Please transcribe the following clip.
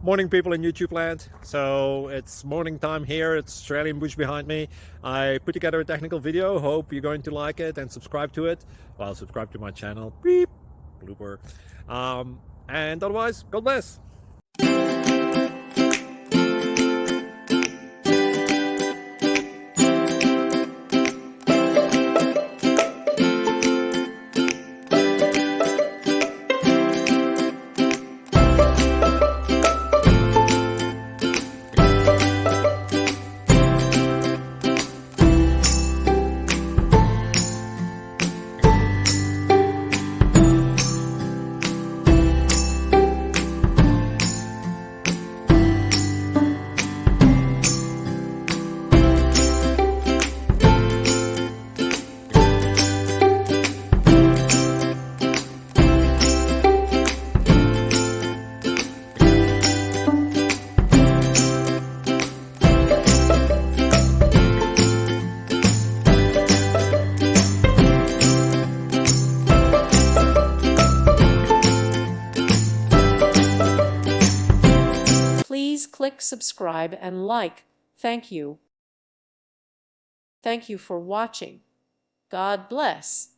Morning, people in YouTube land. So it's morning time here. It's Australian bush behind me. I put together a technical video. Hope you're going to like it and subscribe to it. Well, subscribe to my channel. Beep. Blooper. And otherwise, God bless. Please click subscribe and like. Thank you. Thank you for watching. God bless.